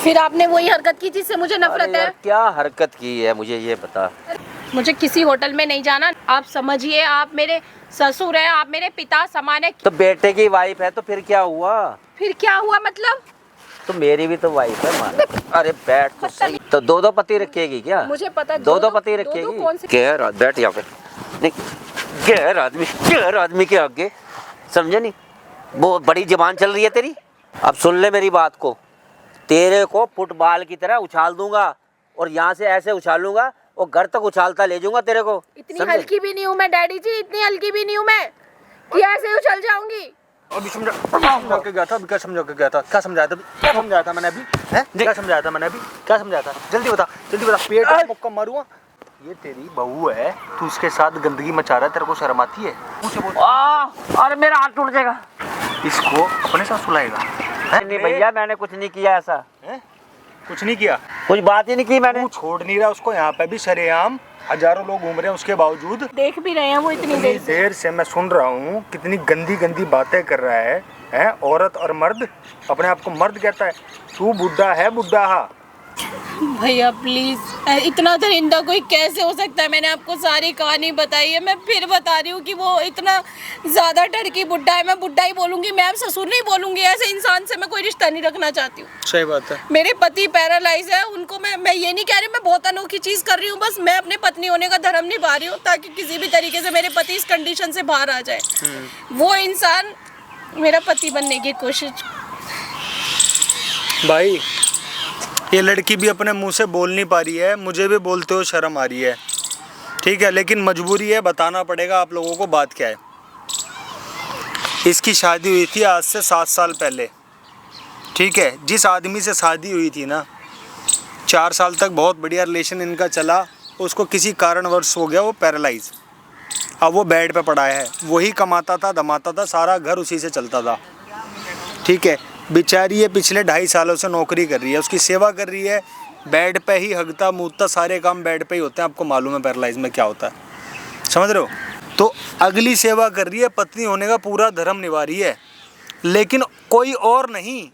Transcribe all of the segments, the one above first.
फिर आपने वही हरकत की जिससे मुझे नफरत है। क्या हरकत की है मुझे ये बता। मुझे किसी होटल में नहीं जाना। आप समझिए, आप मेरे ससुर हैं, आप मेरे पिता समान है। तो बेटे की वाइफ है तो फिर क्या हुआ? फिर क्या हुआ मतलब? तो मेरी भी तो वाइफ है माँ। अरे बैठ तो सही। तो दो पति रखेगी क्या? मुझे पता। दो पति रखेगी। गैर बैठ यहाँ पे। गैर आदमी के आगे समझे नहीं, वो बड़ी जबान चल रही है तेरी। अब सुन ले मेरी बात को, तेरे को फुटबॉल की तरह उछाल दूंगा और यहाँ से ऐसे उछालूंगा और घर तक उछालता ले जाऊंगा तेरे को। इतनी हल्की भी नहीं हूँ मैं डैडी जी, इतनी हल्की भी नहीं हूँ मैं कि ऐसे उछल जाऊंगी। अभी समझा के गया था। अभी क्या समझा के गया था? क्या समझाया था? क्या समझाया था मैंने अभी? हैं? क्या समझाया था मैंने अभी? क्या समझाया था? जल्दी बता, जल्दी बता। पेट में मुक्का मारूंगा। ये तेरी बहू है, तू उसके साथ गंदगी मचा रहा है, तेरे को शर्म आती है? मुझे बोल। अरे मेरा हाथ टूट जाएगा। इसको अपने साथ सुलाएगा? नहीं भैया, मैंने कुछ नहीं किया ऐसा। कुछ नहीं किया? कुछ बात ही नहीं की मैंने। तू छोड़ नहीं रहा उसको, यहाँ पे भी सरेआम हजारों लोग घूम रहे हैं, उसके बावजूद देख भी रहे हैं वो इतनी देर से मैं सुन रहा हूँ कितनी गंदी गंदी बातें कर रहा है? औरत और मर्द, अपने आप को मर्द कहता है। तू बुड्ढा है, बुड्ढा। भैया प्लीज, इतना दरिंदा कोई कैसे हो सकता है? मैंने आपको सारी कहानी बताई है। मैं फिर बता रही हूँ कि वो इतना ज्यादा टर्की बुड्ढा है। मैं बुड्ढा ही बोलूंगी, मैं ससुर नहीं बोलूंगी। ऐसे इंसान से मैं कोई रिश्ता नहीं रखना चाहती हूँ। सही बात है। मेरे पति पैरालाइज है, उनको मैं ये नहीं कह रही मैं बहुत अनोखी चीज कर रही हूँ। बस मैं अपने पत्नी होने का धर्म निभा रही हूँ ताकि किसी भी तरीके से मेरे पति इस कंडीशन से बाहर आ जाए। वो इंसान मेरा पति बनने की कोशिश। भाई ये लड़की भी अपने मुंह से बोल नहीं पा रही है, मुझे भी बोलते हो शर्म आ रही है, ठीक है, लेकिन मजबूरी है, बताना पड़ेगा आप लोगों को। बात क्या है? इसकी शादी हुई थी आज से 7 साल पहले, ठीक है। जिस आदमी से शादी हुई थी ना, 4 साल तक बहुत बढ़िया रिलेशन इनका चला, उसको किसी कारणवश हो गया वो पैरालाइज। अब वो बेड पे पड़ा है, वही कमाता था, दमाता था, सारा घर उसी से चलता था, ठीक है। बेचारी ये पिछले 2.5 सालों से नौकरी कर रही है, उसकी सेवा कर रही है, बेड पे ही हगता मूतता, सारे काम बेड पे ही होते हैं। आपको मालूम है पैरालाइज में क्या होता है, समझ रहे हो? तो अगली सेवा कर रही है, पत्नी होने का पूरा धर्म निभा रही है, लेकिन कोई और नहीं,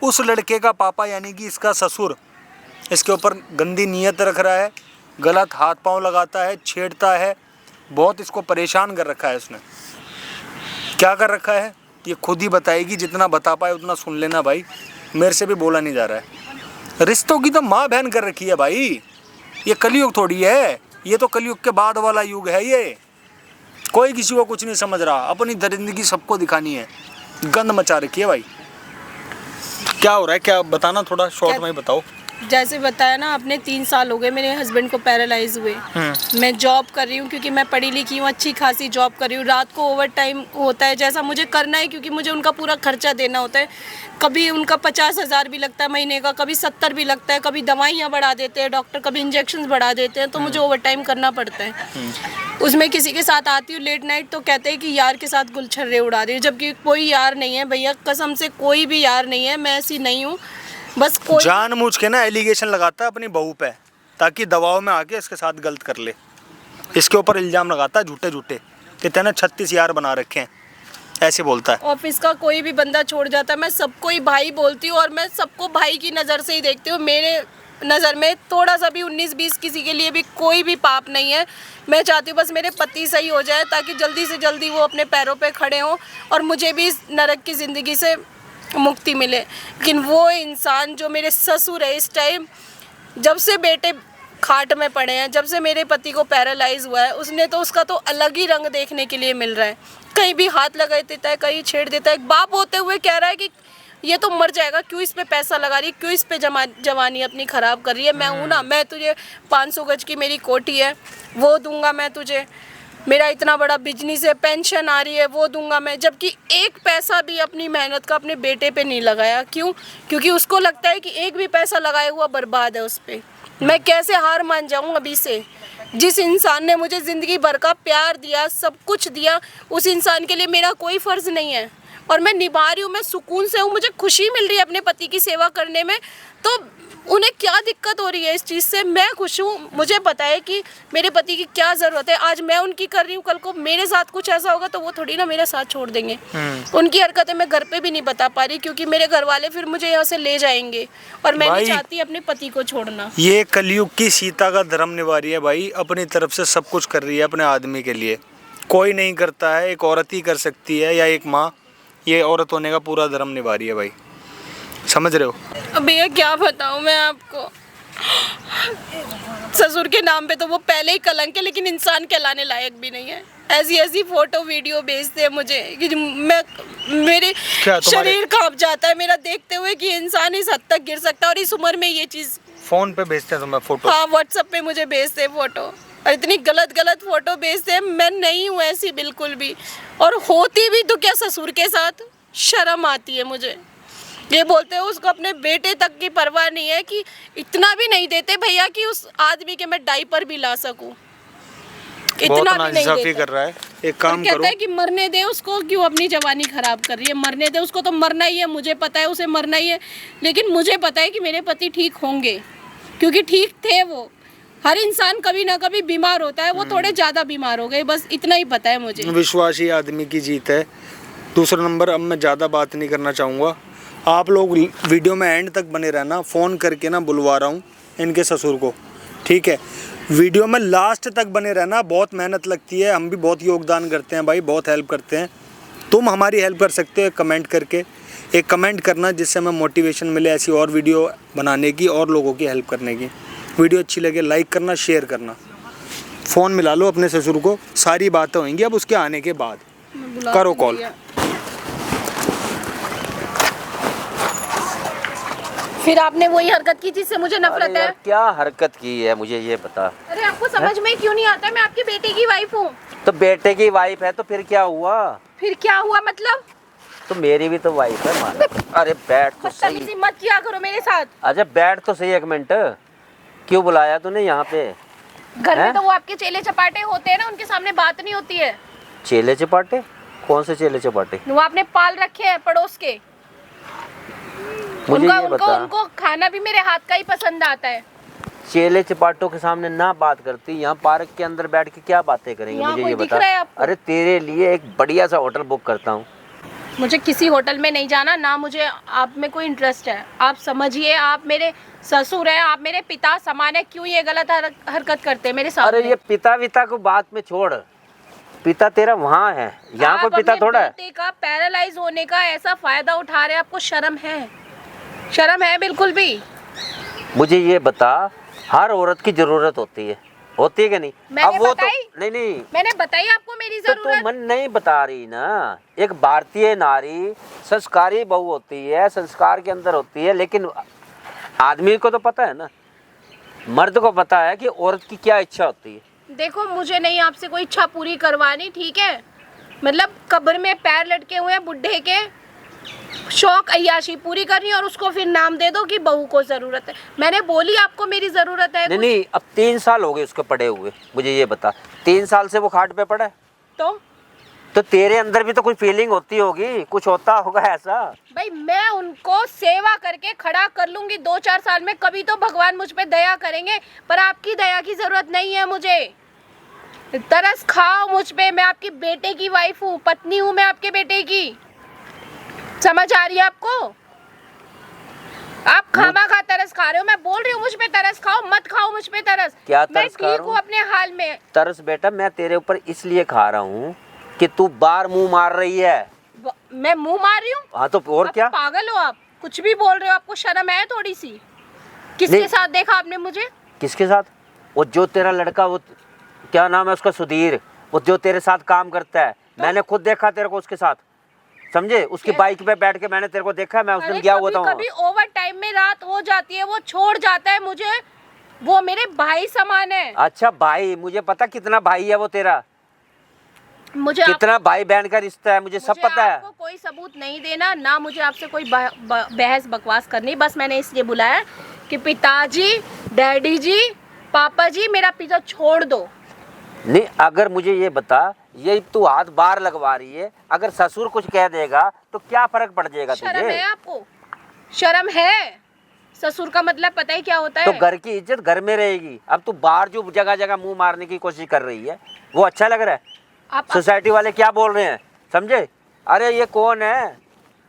उस लड़के का पापा यानी कि इसका ससुर इसके ऊपर गंदी नीयत रख रहा है, गलत हाथ पांव लगाता है, छेड़ता है, बहुत इसको परेशान कर रखा है। उसने क्या कर रखा है ये खुद ही बताएगी, जितना बता पाए उतना सुन लेना भाई, मेरे से भी बोला नहीं जा रहा है। रिश्तों की तो माँ बहन कर रखी है भाई, ये कलयुग थोड़ी है, ये तो कलयुग के बाद वाला युग है। ये कोई किसी को कुछ नहीं समझ रहा, अपनी दरिंदगी सबको दिखानी है, गंद मचा रखी है भाई। क्या हो रहा है, क्या बताना, थोड़ा शॉर्ट में बताओ। जैसे बताया ना आपने, 3 साल हो गए मेरे हस्बैंड को पैरालाइज हुए। मैं जॉब कर रही हूँ क्योंकि मैं पढ़ी लिखी हूँ, अच्छी खासी जॉब कर रही हूँ। रात को ओवर टाइम होता है, जैसा मुझे करना है क्योंकि मुझे उनका पूरा खर्चा देना होता है। कभी उनका 50,000 भी लगता है महीने का, कभी 70 भी लगता है, कभी दवाइयाँ बढ़ा देते हैं डॉक्टर, कभी इंजेक्शन बढ़ा देते हैं, तो मुझे ओवर टाइम करना पड़ता है। उसमें किसी के साथ आती हूँ लेट नाइट तो कहते हैं कि यार के साथ गुलछर्रे उड़ा रही हूँ, जबकि कोई यार नहीं है भैया, कसम से कोई भी यार नहीं है, मैं ऐसी नहीं हूँ। बस कोई जानबूझ के ना एलिगेशन लगाता है अपनी बहू पे, ताकि दबाव में आके इसके साथ गलत कर ले। इसके ऊपर इल्जाम लगाता है झूठे झूठे कि तेने 36 यार बना रखे हैं, ऐसे बोलता है। ऑफिस का कोई भी बंदा छोड़ जाता है, मैं सबको ही भाई बोलती हूँ और मैं सबको भाई की नज़र से ही देखती हूँ। मेरे नज़र में थोड़ा सा भी 19-20 किसी के लिए भी कोई भी पाप नहीं है। मैं चाहती हूँ बस मेरे पति सही हो जाए ताकि जल्दी से जल्दी वो अपने पैरों पे खड़े हों और मुझे भी इस नरक की ज़िंदगी से मुक्ति मिले। लेकिन वो इंसान जो मेरे ससुर है, इस टाइम जब से बेटे खाट में पड़े हैं, जब से मेरे पति को पैरालाइज हुआ है, उसने तो उसका तो अलग ही रंग देखने के लिए मिल रहा है। कहीं भी हाथ लगा देता है, कहीं छेड़ देता है। एक बाप होते हुए कह रहा है कि ये तो मर जाएगा, क्यों इस पे पैसा लगा रही है, क्यों इस पे जवानी अपनी ख़राब कर रही है। मैं हूँ ना, मैं तुझे 500 गज की मेरी कोठी है वो दूंगा मैं तुझे, मेरा इतना बड़ा बिजनेस है, पेंशन आ रही है वो दूंगा मैं, जबकि एक पैसा भी अपनी मेहनत का अपने बेटे पे नहीं लगाया। क्यों? क्योंकि उसको लगता है कि एक भी पैसा लगाया हुआ बर्बाद है उस पर। मैं कैसे हार मान जाऊँ अभी से? जिस इंसान ने मुझे ज़िंदगी भर का प्यार दिया, सब कुछ दिया, उस इंसान के लिए मेरा कोई फ़र्ज़ नहीं है और मैं निभा रही हूँ, मैं सुकून से हूँ, मुझे खुशी मिल रही है अपने पति की सेवा करने में। तो उन्हें क्या दिक्कत हो रही है इस चीज़ से। मैं खुश हूँ, मुझे पता है कि मेरे पति की क्या ज़रूरत है। आज मैं उनकी कर रही हूँ, कल को मेरे साथ कुछ ऐसा होगा तो वो थोड़ी ना मेरा साथ छोड़ देंगे। उनकी हरकतें मैं घर पे भी नहीं बता पा रही, क्योंकि मेरे घर वाले फिर मुझे यहाँ से ले जाएंगे और मैं नहीं भाई, चाहती अपने पति को छोड़ना। ये कलयुग की सीता का धर्म निभा रही है भाई, अपनी तरफ से सब कुछ कर रही है अपने आदमी के लिए। कोई नहीं करता है, एक औरत ही कर सकती है या एक माँ। ये औरत होने का पूरा धर्म निभा रही है भाई, समझ रहे हो? अब भैया क्या बताऊँ मैं आपको, ससुर के नाम पे तो वो पहले ही कलंक है, लेकिन इंसान कहलाने लायक भी नहीं है। ऐसी ऐसी फोटो वीडियो भेजते हैं मुझे कि मेरे शरीर कांप जाता है मेरा देखते हुए कि इंसान इस हद तक गिर सकता है। और इस उम्र में ये चीज़ फोन पे भेजते हैं तुम्हें फोटो? हाँ, व्हाट्सएप पे मुझे भेजते हैं फोटो, और इतनी गलत फोटो भेजते हैं। मैं नहीं हूँ ऐसी बिल्कुल भी, और होती भी तो क्या ससुर के साथ। शर्म आती है मुझे। ये बोलते हैं उसको अपने बेटे तक की परवाह नहीं है, कि इतना भी नहीं देते भैया कि उस आदमी के मैं डायपर भी ला सकूं। इतना भी नहीं देते। कर रहा है। एक काम करो, कहता है कि मरने दे उसको, क्यों अपनी जवानी खराब कर रही है। मरने दे उसको, तो मरना ही है, मुझे पता है उसे मरना ही है। लेकिन मुझे पता है कि मेरे पति ठीक होंगे, क्योंकि ठीक थे वो। हर इंसान कभी ना कभी बीमार होता है, वो थोड़े ज़्यादा बीमार हो गए, बस इतना ही पता है मुझे। विश्वासी आदमी की जीत है। दूसरा नंबर, अब मैं ज़्यादा बात नहीं करना चाहूँगा। आप लोग वीडियो में एंड तक बने रहना। फ़ोन करके ना बुलवा रहा हूँ इनके ससुर को, ठीक है? वीडियो में लास्ट तक बने रहना। बहुत मेहनत लगती है, हम भी बहुत योगदान करते हैं भाई, बहुत हेल्प करते हैं। तुम हमारी हेल्प कर सकते हो कमेंट करके। एक कमेंट करना जिससे हमें मोटिवेशन मिले ऐसी और वीडियो बनाने की और लोगों की हेल्प करने की। वीडियो अच्छी लगे लाइक करना, शेयर करना। फ़ोन मिला लो अपने ससुर को, सारी बातें होंगी अब उसके आने के बाद। करो कॉल। फिर आपने वही हरकत की जिससे मुझे नफरत है। क्या हरकत की है मुझे ये बता। अरे आपको समझ में क्यों नहीं आता? मैं आपके बेटे की वाइफ हूँ। तो बेटे की वाइफ है तो फिर क्या हुआ? फिर क्या हुआ मतलब? तो मेरी भी तो वाइफ है मान। अरे बैठ तो सही। बदतमीजी मत किया करो मेरे साथ। अच्छा बैठ तो सही एक मिनट। क्यों बुलाया तूने यहाँ पे? घर में तो वो आपके चेले चपाटे होते हैं ना, उनके सामने बात नहीं होती है। चेले चपाटे? कौन से चेले चपाटे? वो आपने पाल रखे हैं पड़ोस के। मुझे ये बता। उनको खाना भी मेरे हाथ का ही पसंद आता है। चेले चपाटों के सामने ना बात करती, यहाँ पार्क के अंदर बैठ के क्या बातें करेंगे? मुझे ये बता। अरे तेरे लिए एक बढ़िया सा होटल बुक करता हूँ। मुझे किसी होटल में नहीं जाना, ना मुझे आप में कोई इंटरेस्ट है। आप समझिए, आप मेरे ससुर हैं, आप मेरे पिता समान है। क्यों ये गलत हरकत करते हैं मेरे साथ? अरे ये पिता विता को बात में छोड़, पिता तेरा वहाँ है, यहाँ कोई पिता थोड़ा है। बेटे का पैरालाइज होने का ऐसा फायदा उठा रहे हैं, आपको शर्म है? शर्म है बिल्कुल भी? मुझे ये बता, हर औरत की जरूरत होती है कि नहीं? मैंने अब वो बताई? तो नहीं मैंने बताई आपको मेरी तो जरूरत। तू मन नहीं बता रही ना। एक भारतीय नारी संस्कारी बहू होती है, संस्कार के अंदर होती है। लेकिन आदमी को तो पता है ना, मर्द को पता है कि औरत की क्या इच्छा होती है। देखो मुझे नहीं आपसे कोई इच्छा पूरी करवानी, ठीक है? मतलब कब्र में पैर लटके हुए हैं बुढ़े के, शौक अय्याशी पूरी करनी और उसको फिर नाम दे दो कि बहू को जरूरत है। मैंने बोली आपको मेरी जरूरत है। नहीं, अब 3 साल हो गए उसको पड़े हुए। मुझे ये बता, 3 साल से वो खाट पे पड़ा है तो तेरे अंदर भी तो कोई फीलिंग होती होगी, कुछ होता होगा ऐसा। भाई मैं उनको सेवा करके खड़ा कर लूंगी 2-4 साल में, कभी तो भगवान मुझ पे दया करेंगे। पर आपकी दया की जरूरत नहीं है मुझे। तरस खाओ मुझ पे, मैं आपके बेटे की वाइफ हूँ, पत्नी हूँ मैं आपके बेटे की। समझ आ रही है आपको? आप खामा खा तरस खा रहे हो। मैं बोल रही हूँ मुझ पे तरस खाओ, मत खाओ मुझ पे तरस। क्या मैं तरस खा रहा ठीक हूँ अपने हाल में। तरस बेटा मैं तेरे ऊपर इसलिए खा रहा हूँ कि तू बार मुंह मार रही है। मैं मुंह मार रही हूँ? हाँ तो और क्या? पागल हो आप? कुछ भी बोल रहे हो, आपको शर्म है थोड़ी सी? किसके साथ देखा आपने मुझे? किसके साथ? वो जो तेरा लड़का, वो क्या नाम है उसका, सुधीर, वो जो तेरे साथ काम करता है, मैंने खुद देखा तेरे को उसके साथ, समझे? उसकी बाइक पे बैठ के मैंने तेरे को देखा है। मैं उस दिन गया हुआ था। कभी ओवर टाइम में रात हो जाती है, वो छोड़ जाता है मुझे। वो मेरे भाई समान है। अच्छा भाई, मुझे पता कितना भाई है वो तेरा, मुझे कितना भाई बहन का रिश्ता है, मुझे सब पता है। आपको कोई सबूत नहीं देना, ना मुझे आपसे कोई बहस बकवास करनी। बस मैंने इसलिए बुलाया कि पिताजी, डैडी जी, पापा जी, मेरा पीछा छोड़ दो। नहीं, अगर मुझे ये बता, ये तू हाथ बाहर लगवा रही है, अगर ससुर कुछ कह देगा तो क्या फर्क पड़ जाएगा तुझे? शर्म है आपको? शर्म है? ससुर का मतलब पता ही क्या होता है? तो घर की इज्जत घर में रहेगी। अब तू बाहर जो जगह जगह मुंह मारने की कोशिश कर रही है वो अच्छा लग रहा है? आप सोसाइटी वाले क्या बोल रहे हैं समझे? अरे ये कौन है,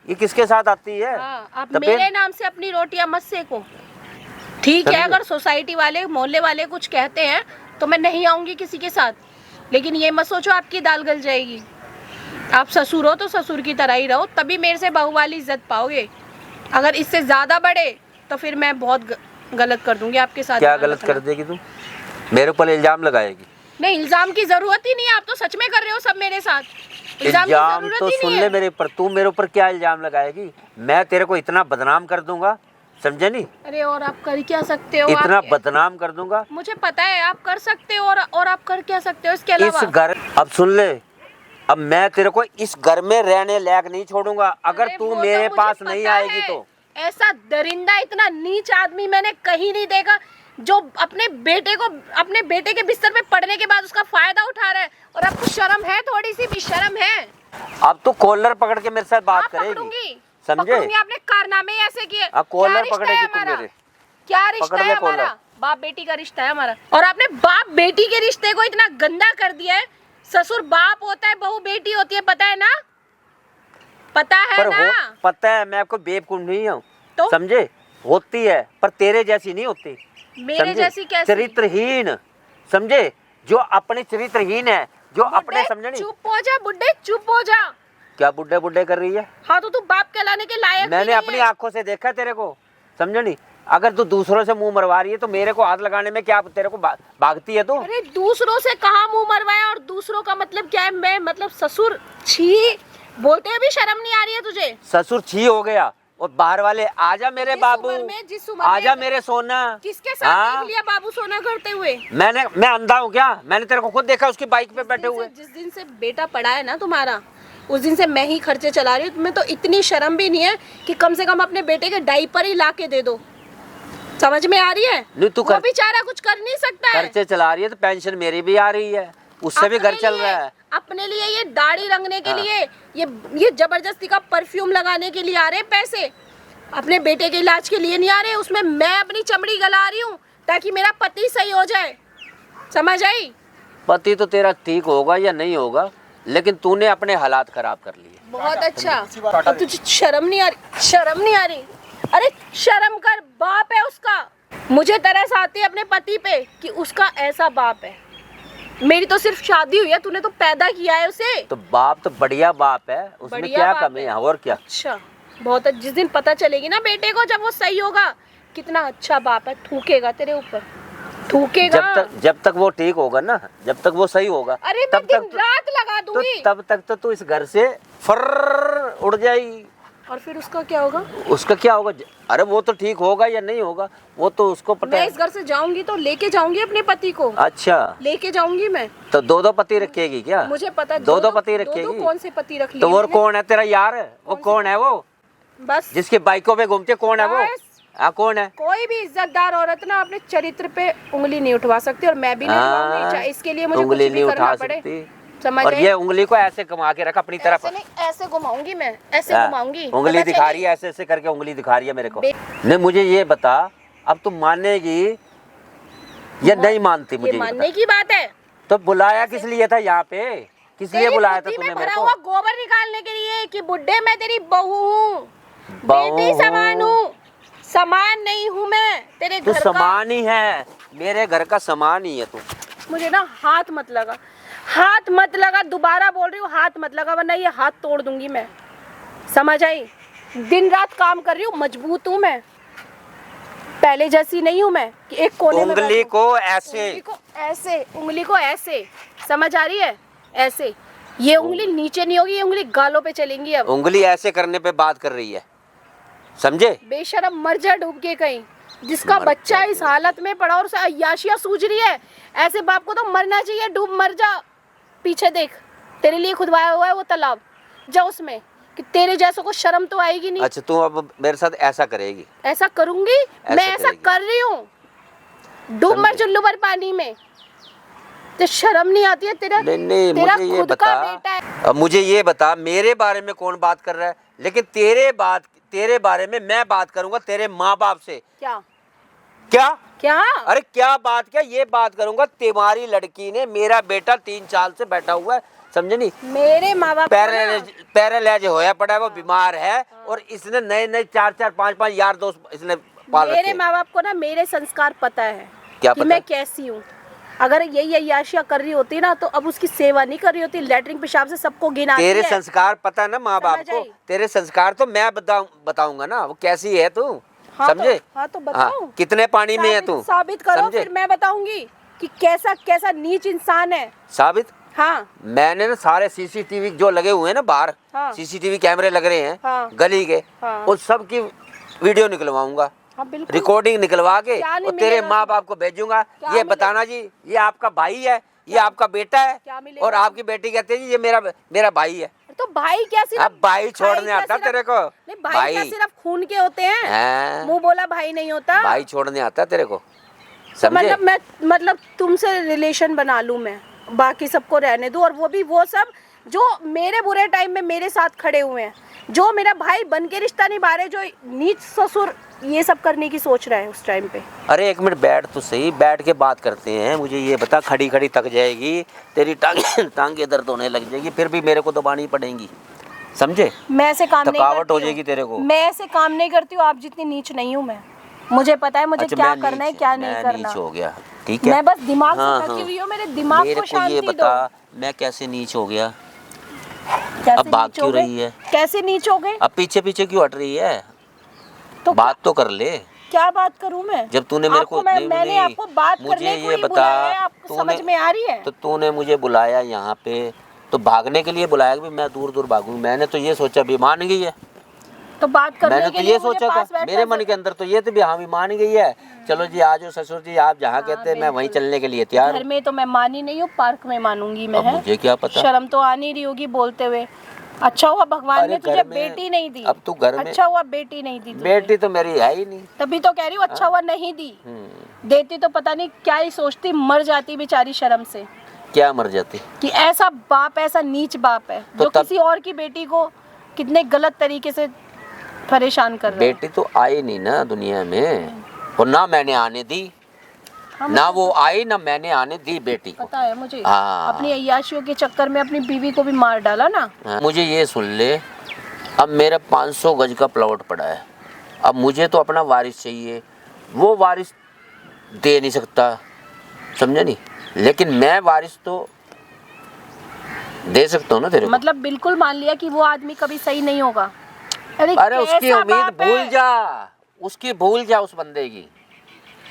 ये किसके साथ आती है? हाँ, आप तो फिर मेरे नाम से अपनी रोटियां मत सेको, ठीक है? समझे? अगर सोसाइटी वाले मोहल्ले वाले कुछ कहते हैं तो मैं नहीं आऊंगी किसी के साथ, लेकिन ये मत सोचो आपकी दाल गल जाएगी। आप ससुर हो तो ससुर की तरह ही रहो, तभी मेरे से बहू वाली इज्जत पाओगे। अगर इससे ज्यादा बढ़े तो फिर मैं बहुत गलत कर दूंगी आपके साथ। क्या गलत कर देगी तू? मेरे ऊपर इल्जाम लगाएगी? नहीं, इल्जाम की जरूरत ही नहीं है, आप तो सच में कर रहे हो सब मेरे साथ। की इल्जाम जरूरत तो ही सुन नहीं ले है। मेरे ऊपर, तू मेरे ऊपर क्या इल्जाम लगाएगी? मैं तेरे को इतना बदनाम कर दूंगा, समझे नहीं? अरे और आप कर क्या सकते हो? इतना आप बदनाम कर दूंगा। मुझे पता है आप कर सकते हो, और आप कर क्या सकते हो इसके अलावा? इस घर, अब सुन ले, अब मैं तेरे को इस घर में रहने लायक नहीं छोड़ूंगा अगर अरे तू वो तो मेरे मुझे पास पता नहीं आएगी है। तो। ऐसा दरिंदा, इतना नीच आदमी मैंने कहीं नहीं देखा जो अपने बेटे के बिस्तर पे पड़ने के बाद उसका फायदा उठा रहा है। और आपको शर्म है? थोड़ी सी भी शर्म है? अब तू कॉलर पकड़ के मेरे साथ बात हाँ, करेगी, पकड़ूंगी, समझे? पकड़ूंगी। आपने कारनामे ऐसे किए। हाँ, कॉलर क्या रिश्ता पकड़ेगी है तू हमारा? मेरे। क्या रिश्ता पकड़ ले है हमारा? कॉलर। बाप बेटी का रिश्ता है हमारा, और आपने बाप बेटी के रिश्ते को इतना गंदा कर दिया है। ससुर बाप होता है, बहू बेटी होती है, पता है ना? पता है पर ना? पता है, मैं आपको बेवकूफ नहीं हूँ, तो? समझे? होती है पर तेरे जैसी नहीं होती, मेरे समझे? जैसी कैसी? चरित्रहीन, समझे? जो अपने चरित्रहीन है, जो अपने बुड्ढे, समझे नहीं। चुप हो जा बुड्ढे, चुप हो जा। क्या बुड्ढे बुड्ढे कर रही है? हाँ तो तू बाप कहलाने के लायक भी मैंने नहीं अपनी है। आंखों से देखा तेरे को, समझे नहीं? अगर तू दूसरों से मुंह मरवा रही है तो मेरे को हाथ लगाने में क्या तेरे को भागती है तू? अरे दूसरों से कहाँ मुंह मरवाया? और दूसरों का मतलब क्या है? मैं मतलब ससुर छी बोलते हुए भी शर्म नहीं आ रही है तुझे? ससुर छी हो गया और बाहर वाले आजा मेरे जिस बाबू, उम्र में- जिस उम्र आजा में- मेरे सोना। किसके साथ हाँ? देख लिया बाबू सोना करते हुए? मैं अंधा हूँ क्या? मैंने तेरे को खुद देखा उसकी बाइक पे बैठे हुए। जिस दिन से बेटा पड़ा है ना तुम्हारा, उस दिन से मैं ही खर्चे चला रही हूँ। तुम्हें तो इतनी शर्म भी नहीं है कि कम से कम अपने बेटे के डायपर ही ला के दे दो। समझ में आ रही है? नहीं, तू वो बेचारा कुछ कर नहीं सकता है। खर्चे चला रही है तो पेंशन मेरी भी आ रही है, उससे भी घर अपने चल लिए- रहा है। अपने लिए ये दाढ़ी रंगने के हाँ। लिए, ये जबरदस्ती का परफ्यूम लगाने के लिए आ रहे हैं पैसे। अपने बेटे के इलाज के लिए नहीं आ रहे। उसमें मैं अपनी चमड़ी गला रही हूँ ताकि मेरा पति सही हो जाए। समझ आई? पति तो तेरा ठीक होगा या नहीं होगा, लेकिन तूने अपने हालात खराब कर लिए। बहुत अच्छा। अब तुझे शर्म नहीं आ रही? शर्म नहीं आ रही? अरे शर्म कर, बाप है उसका। मुझे तरस आती है अपने पति पे कि उसका ऐसा बाप है। मेरी तो सिर्फ शादी हुई है, तूने तो पैदा किया है उसे। तो बाप तो बढ़िया बाप है, उसमें बढ़िया क्या बाप कमी है? और क्या? अच्छा, बहुत जिस दिन पता चलेगी ना बेटे को, जब वो सही होगा कितना अच्छा बाप है, थूकेगा तेरे ऊपर, थूकेगा। जब तक वो ठीक होगा ना, जब तक वो सही होगा, अरे मैं तब दिन तक रात लगा तो दूंगी। तब तक तो तू इस घर से फर उड़ जाएगी। और फिर उसका क्या होगा? उसका क्या होगा? अरे वो तो ठीक होगा या नहीं होगा वो तो उसको पता मैं है। इस घर से जाऊंगी तो लेके जाऊंगी अपने पति को, अच्छा, लेके जाऊंगी मैं। तो दो पति रखेगी क्या? मुझे पता है दो पति दो रखेगी। कौन से पति रख लिए तो वो मैंने? कौन है तेरा यार? वो कौन है? वो बस जिसकी बाइकों पे घूमते, कौन है वो? बस। हाँ, कौन है? कोई भी इज्जतदार औरत ना अपने चरित्र पे उंगली नहीं उठवा सकती, और मैं भी नहीं उठवाऊंगी, हाँ, चाहे इसके लिए मुझे कुछ उंगली भी नहीं करना उठा पड़े। सकती। समझ और आई? ये उंगली को ऐसे घुमा के रख अपनी तरफ। ऐसे नहीं, ऐसे घुमाऊंगी मैं, ऐसे हाँ, घुमाऊंगी। उंगली पता दिखा चली? रही है, ऐसे ऐसे करके उंगली दिखा रही है मेरे को। बे- नहीं, मुझे ये बता, अब तुम मानेगी या नहीं मानती? ये मुझे ये मानने बता। की बात है। तो बुलाया किस लिए था यहाँ पे? किस लिए तेरी बुलाया था बुद्धि तूने में मेरे भरा को? हुआ गोबर निकालने के लिए कि बुड्ढे मैं तेरी बहू हूँ, बहू बेटी हूँ। समान हूँ, समान नहीं हूँ मैं तेरे तू घर का। समान ही है, मेरे घर का समान ही है तू। मुझे ना हाथ मत लगा, हाथ मत लगा, दोबारा बोल रही हूँ, हाथ मत लगा, वरना ये हाथ तोड़ दूंगी मैं। समझ आई? दिन रात काम कर रही हूँ, मजबूत हूँ मैं, पहले जैसी नहीं हूँ मैं कि एक कोने में उंगली बैठूं। को ऐसे, उंगली को ऐसे, उंगली को ऐसे, समझ आ रही है? ऐसे। ये उंगली नीचे नहीं होगी, ये उंगली गालों पे चलेंगी अब। उंगली ऐसे करने पे बात कर रही है, समझे? बेशरम, मर जा डूब के कहीं। जिसका बच्चा इस हालत में पड़ा और उसे अय्याशियां सूझ रही है, ऐसे बाप को तो मरना चाहिए। डूब मर जा, पीछे देख, तेरे लिए खुदवाया हुआ है वो तालाब, जा उसमें, कि तेरे जैसों को शर्म तो आएगी नहीं। अच्छा, तू अब मेरे साथ ऐसा करेगी? ऐसा करूंगी मैं, ऐसा करेगी। कर रही हूँ। डूब मर चुल्लू भर पानी में। तो शर्म नहीं आती है तेरा? नहीं, तेरा मुझे ये खुद का बता, बेटा है। अब मुझे ये बता, मेरे बारे में कौन बात कर रहा है? लेकिन तेरे बारे में मैं बात करूंगा तेरे माँ बाप से। क्या क्या क्या? अरे क्या बात, क्या ये बात करूंगा, तुम्हारी लड़की ने, मेरा बेटा 3 साल से बैठा हुआ है, समझे नहीं, मेरे माँ बाप पैरालाइज होया पड़ा है, वो बीमार है, और इसने नए 4 5 यार दोस्त इसने पाल रखे मेरे हैं। माँ बाप को ना मेरे संस्कार पता है क्या कि पता मैं है? कैसी हूँ। अगर यही अय्याशियाँ कर रही होती ना तो अब उसकी सेवा नहीं कर रही होती, लेटरिन पेशाब से सबको गिनाती तेरे है। संस्कार पता है ना माँ बाप समझ को, आई? तेरे संस्कार तो मैं बताऊंगा ना, वो कैसी है तू, हाँ समझे? हाँ तो बताओ। कितने पानी में है तू, साबित करो, समझे? फिर मैं बताऊंगी कि कैसा कैसा नीच इंसान है। साबित? हाँ मैंने ना सारे सीसीटीवी जो लगे हुए हैं ना बाहर, हाँ। सीसीटीवी कैमरे लग रहे हैं, हाँ। गली के, हाँ। उस सब की वीडियो निकलवाऊंगा, हाँ बिल्कुल। रिकॉर्डिंग निकलवा के क्या नहीं और तेरे मिलेगा? माँ बाप को भेजूंगा, क्या ये मिलेगा? बताना जी ये आपका भाई है, ये आपका बेटा है, क्या मिलेगा? और आपकी बेटी कहती है जी ये मेरा भाई है। तो भाई क्या सिर्फ अब भाई छोड़ने क्या आता सिर्फ- तेरे को? नहीं भाई क्या सिर्फ खून के होते हैं? हैं? मुंह बोला भाई नहीं होता। भाई छोड़ने आता तेरे को, तो समझे? मतलब तुमसे रिलेशन बना लूं मैं, बाकी सबको रहने दूं, और वो सब जो मेरे बुरे टाइम में मेरे साथ खड़े हुए हैं, जो मेरा भाई बन के रिश्ता निभा रहे, जो नीच ससुर ये सब करने की सोच रहा है उस टाइम पे। अरे एक मिनट बैठ तो सही, बैठ के बात करते हैं। मुझे ये बता, खड़ी खड़ी थक जाएगी तेरी टांगे दर्द होने लग जाएगी, फिर भी मेरे को दबानी पड़ेगी, समझे? मैं ऐसे काम नहीं थकावट करती हो हूँ। जाएगी तेरे को। मैं ऐसे काम नहीं करती हूँ, आप जितनी नीच नहीं हूँ मैं। मुझे पता है मुझे अच्छा, क्या मैं करना है नीच- क्या नहीं मैं करना। नीच हो गया, ठीक है? मैं बस दिमाग हाँ, से थकी हाँ। हुई हूँ, मेरे दिमाग मेरे को को ये शांति बता, दो। मैं कैसे नीच हो गया? कैसे अब भाग नीच हो क्यों गए? रही है? कैसे नीच हो गए? अब पीछे पीछे क्यों हट रही है? तो बात तो कर ले। क्या बात करूं मैं? जब तूने मेरे को मैंने आपको बात करने को ही बुलाया है, आपको समझ में आ रही है? तो तूने मुझे बुलाया यहाँ पे तो भागने के लिए बुलाया कि मैं दूर दूर भागूं? मैंने तो ये सोचा भी मान गई है, तो बात करने मैंने के तो लिए ये मुझे सोचा पास था, बैठना मेरे मन के अंदर तो ये तो भी हाँ भी मान गई है, चलो जी आ जाओ ससुर जी, आप जहाँ कहते हैं मैं वहीं चलने के लिए तैयार घर हूँ। में तो मैं मानी नहीं हूँ, पार्क में मानूंगी मैं। अब है मुझे क्या पता, शर्म तो आ नहीं रही होगी बोलते हुए। अच्छा हुआ भगवान अरे ने तुझे घर में- बेटी नहीं दी। अब तू घर में- अच्छा हुआ बेटी नहीं दी तुझे। बेटी तो मेरी है ही नहीं। तभी तो कह रही हूँ अच्छा हुआ नहीं दी। देती तो पता नहीं क्या ही सोचती, मर जाती बेचारी शर्म से। क्या मर जाती? कि ऐसा बाप, ऐसा नीच बाप है तो जो तब- किसी और की बेटी को कितने गलत तरीके से परेशान कर रहा है। बेटी तो आई नहीं ना दुनिया में, और ना मैंने आने दी, हाँ, ना वो आई ना मैंने आने दी बेटी को। पता है मुझे। हाँ। अपनी अय्याशियों के चक्कर में अपनी बीवी को भी मार डाला ना। हाँ, मुझे ये सुन ले, अब मेरा 500 गज का प्लॉट पड़ा है, अब मुझे तो अपना वारिस चाहिए, वो वारिस दे नहीं सकता, समझे नहीं, लेकिन मैं वारिस तो दे सकता हूँ ना तेरे को। मतलब बिल्कुल मान लिया कि वो आदमी कभी सही नहीं होगा। अरे उसकी कैसा उम्मीद बाप है? भूल जा, उसकी भूल जा उस बंदे की,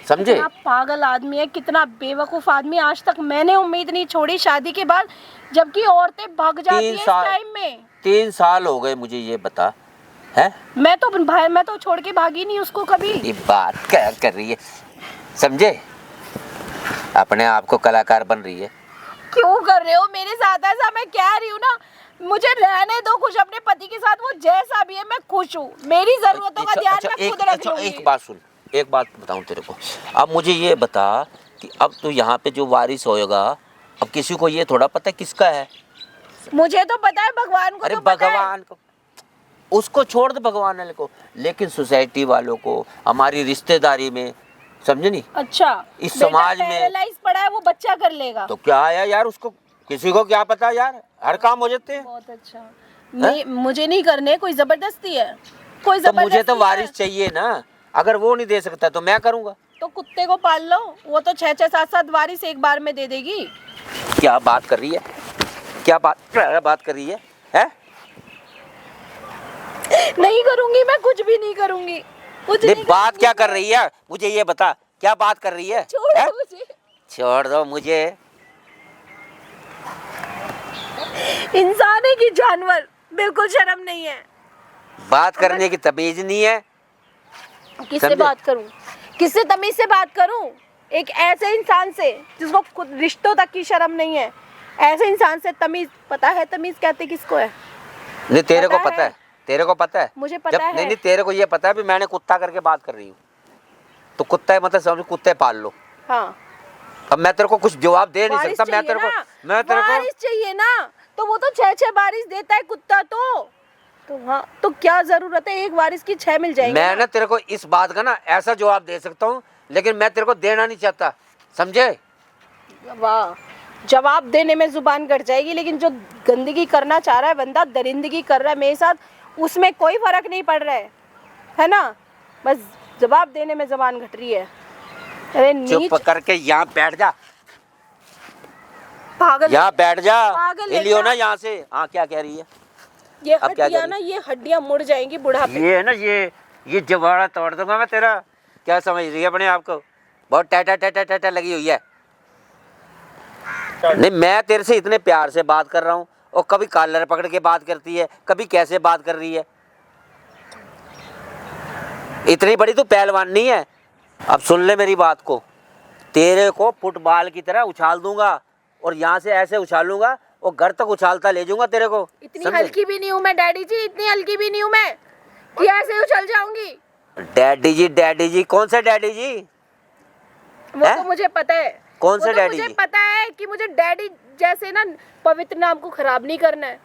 समझे? कितना पागल आदमी है, कितना बेवकूफ आदमी। आज तक मैंने उम्मीद नहीं छोड़ी शादी के बाद, जबकि औरतें भाग जाती है इस टाइम में। 3 साल हो गए, मुझे ये बता है, मैं तो छोड़ के भागी नहीं उसको कभी। ये बात क्या कर रही है, समझे? अपने आप को कलाकार बन रही है। क्यों कर रहे हो मेरे साथ ऐसा? मैं कह रही हूँ ना, मुझे रहने दो खुश अपने पति के साथ, वो जैसा भी है मैं खुश हूँ। मेरी जरूरतों का ध्यान मैं खुद रख लूंगी। एक बात सुन, एक बात बताऊं तेरे को, अब मुझे ये बता कि अब तू यहाँ पे जो वारिस होएगा, अब किसी को ये थोड़ा पता है किसका है? मुझे तो पता है, भगवान को अरे तो पता है। भगवान को, उसको छोड़ दे भगवान वाले को, लेकिन सोसाइटी वालों को, हमारी रिश्तेदारी में, समझे नहीं? अच्छा, इस समाज में- पैरालाइज पड़ा है, वो बच्चा कर लेगा। तो क्या है यार, उसको किसी को क्या पता यार, हर काम हो जाते हैं। बहुत अच्छा। मुझे नहीं करने, कोई जबरदस्ती है? कोई तो मुझे तो जबरदस्ती वारिस है? चाहिए ना, अगर वो नहीं दे सकता तो मैं करूँगा। तो कुत्ते को पाल लो, वो तो 6-6 7-7 वारिस एक बार में दे देगी। क्या बात कर रही है, क्या बात कर रही है, हैं? नहीं करूंगी मैं, कुछ भी नहीं करूंगी, कुछ नहीं, नहीं बात करूंगी क्या मैं। कर रही है, मुझे ये बता, क्या बात कर रही है? छोड़ हैं? दो मुझे। छोड़ दो मुझे। इंसान है कि जानवर? बिल्कुल शर्म नहीं है। बात करने की तमीज नहीं है। किससे समझे? बात करूं? किससे तमीज से बात करूं? एक ऐसे इंसान से जिसको खुद रिश्तों तक की शर्म नहीं है, ऐसे इंसान से तमीज? पता है तमीज कहते किसको है? नहीं तेरे को पता पता है। है, तेरे को पता है, मुझे पता है। नहीं तेरे को ये पता है भी मैंने कुत्ता करके बात कर रही हूँ, तो कुत्ता है मतलब समझ, कुत्ते पाल लो। हाँ, अब मैं तेरे को कुछ जवाब दे नहीं वारिस सकता। मैं चाहिए तेरे ना, को मैं तेरे को वारिस चाहिए ना, तो वो तो 6-6 वारिस देता है कुत्ता तो हाँ, तो क्या जरूरत है, एक वारिस की 6 मिल जाएंगे मैं ना तेरे को इस बात का ना ऐसा जवाब दे सकता हूँ, लेकिन मैं तेरे को देना नहीं चाहता, समझे? वाह, जवाब देने में जुबान कट जाएगी, लेकिन जो गंदगी करना चाह रहा है बंदा, दरिंदगी कर रहा है मेरे साथ, उसमें कोई फर्क नहीं पड़ रहा है ना? बस जवाब देने में जुबान घट रही है। अरे नीच चुप करके यहाँ बैठ जा, पागल, यहाँ बैठ जा। पागल है हिलियो क्या? ना यहाँ से। हाँ, क्या कह रही है? ये अब क्या हड्डियां करें? ना, ये हड्डियां मुड़ जाएंगी बुढ़ापे। ये है ना, ये जवाड़ा तोड़ दूंगा मैं तेरा। क्या समझ रही है अपने आप को? बहुत टाटा टाटा टाटा लगी हुई है। नहीं, मैं तेरे से इतने प्यार से बात कर रहा हूँ और कभी कॉलर पकड़ के बात करती है, कभी कैसे बात कर रही है। इतनी बड़ी तो पहलवान नहीं है। अब सुन ले मेरी बात को, तेरे को फुटबॉल की तरह उछाल दूंगा और यहाँ से ऐसे उछालूंगा और घर तक उछालता ले जाऊंगा तेरे को। इतनी समझे? हल्की भी नहीं हूँ मैं डैडी जी, इतनी हल्की भी नहीं हूँ मैं कि ऐसे उछल जाऊंगी। डैडी जी कौन से डैडी जी? वो हैं? तो मुझे पता है। कौन वो से तो डैडी मुझे जी? पता है कि मुझे डैडी जैसे ना पवित्र नाम को खराब नहीं करना है।